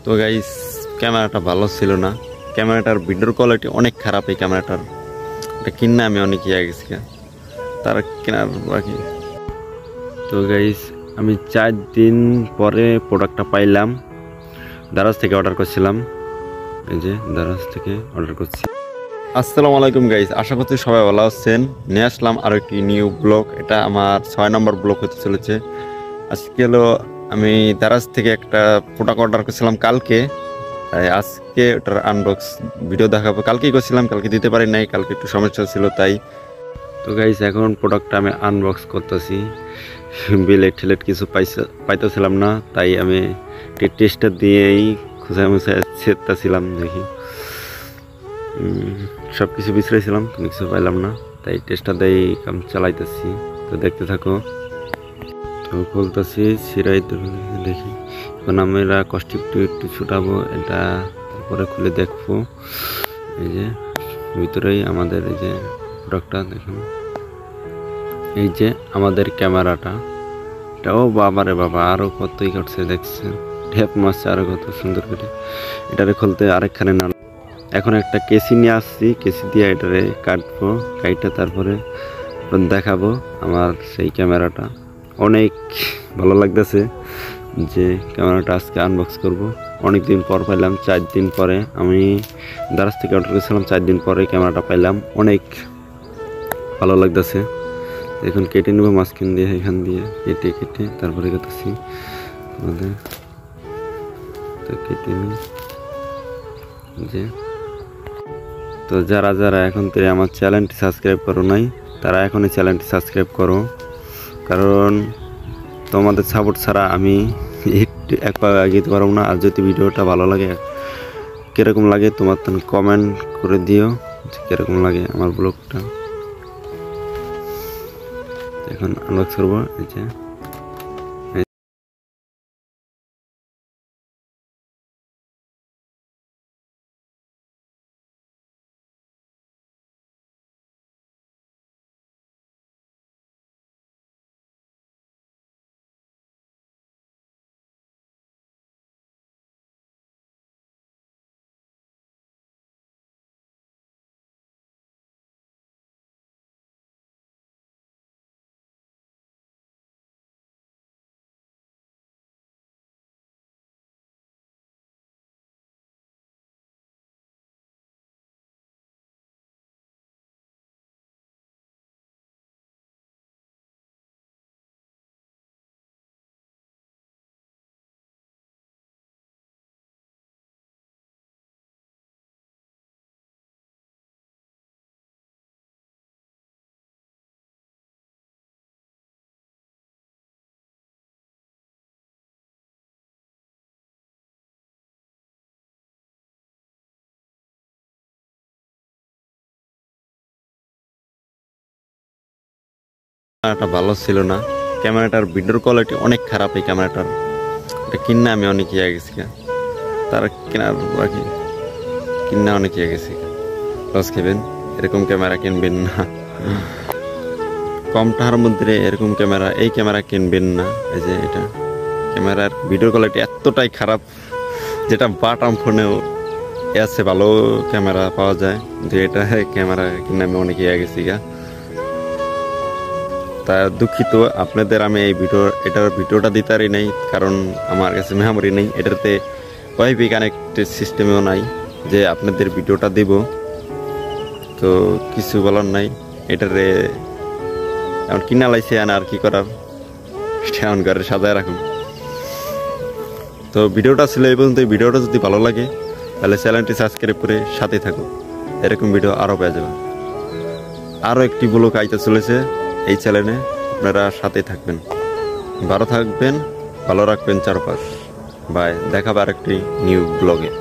তো গাইস, ক্যামেরাটা ভালো ছিল না। ক্যামেরাটার ভিডিওর কোয়ালিটি অনেক খারাপ। এই ক্যামেরাটার এটা কিনে আমি অনেক ইয়ে গেছি, তার কেনার বাকি। তো গাইস, আমি 4 দিন পরে প্রোডাক্টটা পাইলাম। দারাজ থেকে অর্ডার করছিলাম, এই যে দারাজ থেকে অর্ডার করছি। আসসালামু আলাইকুম গাইস, আশা করছি সবাই ভালো আছেন। নিয়ে আসলাম আরও একটি নিউ ব্লগ। এটা আমার 6 নম্বর ব্লগ হতে চলেছে। আজকে হলো আমি দারাজ থেকে একটা প্রোডাক্ট অর্ডার করছিলাম কালকে, তাই আজকে ওটার আনবক্স ভিডিও দেখাবো। কালকেই করছিলাম, কালকে দিতে পারি নাই, কালকে একটু সমস্যা ছিল তাই। তো গাইস, এখন প্রোডাক্টটা আমি আনবক্স করতেছি। বিলেট টিলেট কিছু পাইতেছিলাম না, তাই আমি টেস্টার দিয়েই খুঁজে মুছে ছেড়তেছিলাম। দেখি সব কিছু বিছড়াইছিলাম, কিন্তু কিছু পাইলাম না, তাই টেস্টার দিয়েই কাম চালাইতেছি। তো দেখতে থাকো। তো খুলতেছি, ছিড়াইতে দেখি। এখন আমরা কষ্ট একটু ছুটাবো এটা, তারপরে খুলে দেখবো। এই যে ভিতরেই আমাদের এই যে প্রোডাক্টটা দেখুন, এই যে আমাদের ক্যামেরাটা। এটাও বাবারে বাবা, আরও কতই কাটছে দেখছেন, ঢেপ মারছে আরও কত সুন্দর করে। এটারে খুলতে আরেকখানে না, এখন একটা কেসি নিয়ে আসছি, কেসি দিয়ে এটারে কাটবো, কাইটা তারপরে দেখাবো আমার সেই ক্যামেরাটা। অনেক ভালো লাগতেছে যে ক্যামেরাটা আজকে আনবক্স করব। অনেক দিন পর পাইলাম, 4 দিন পরে। আমি দারাজ থেকে অর্ডার করেছিলাম, 4 দিন পরে ক্যামেরাটা পাইলাম। অনেক ভালো লাগতেছে। এখন কেটে নেবো মাঝখান দিয়ে, এখান দিয়ে কেটে তারপরে করতেছি আমাদের। তো কেটে নিই যে। তো যারা এখন থেকে আমার চ্যানেলটি সাবস্ক্রাইব করো নাই, তারা এখনই চ্যানেলটি সাবস্ক্রাইব করো, কারণ তোমাদের সাপোর্ট ছাড়া আমি এক পা এগিয়ে পারবো না। আর যদি ভিডিওটা ভালো লাগে, কীরকম লাগে তোমার কমেন্ট করে দিও যে কীরকম লাগে আমার ব্লগটা। এখন আনবক্স করবো। এই যে ক্যামেরাটা ভালো ছিল না। ক্যামেরাটার ভিডিওর কোয়ালিটি অনেক খারাপ। এই ক্যামেরাটার এটা কিনে আমি অনেক ইয়ে গেছি, তার কেনার বাকি। কিনে অনেক ইয়ে গেছি, লস খেবেন। এরকম ক্যামেরা কিনবেন না, কম টাকার মধ্যে এরকম ক্যামেরা, এই ক্যামেরা কিনবেন না। এই যে এটা ক্যামেরার ভিডিওর কোয়ালিটি এতটাই খারাপ, যেটা বাটাম ফোনেও আছে ভালো ক্যামেরা পাওয়া যায়, যে এটা ক্যামেরা কিনে আমি অনেক ইয়ে গেছি তা দুঃখিত আপনাদের। আমি এই এটার ভিডিওটা দিতে পারি নাই, কারণ আমার কাছে মেমোরি নেই। এটাতে ওয়াইফাই কানেক্টেড সিস্টেমেও নাই যে আপনাদের ভিডিওটা দেব। তো কিছু বলার নাই, এটারে এমন কিনা লাইছে আর কি করার, এমন ঘরে সাজায় রাখুন। তো ভিডিওটা ছিল এই পর্যন্ত। ভিডিওটা যদি ভালো লাগে তাহলে চ্যানেলটি সাবস্ক্রাইব করে সাথে থাকুন, এরকম ভিডিও আরও পেয়ে যাবেন। আরও একটি ব্লগ আইতে চলেছে এই চ্যানেলে, আপনারা সাথে থাকবেন। ভালো থাকবেন, ভালো রাখবেন চারপাশ। বাই, দেখাবো আরেকটি নিউ ব্লগে।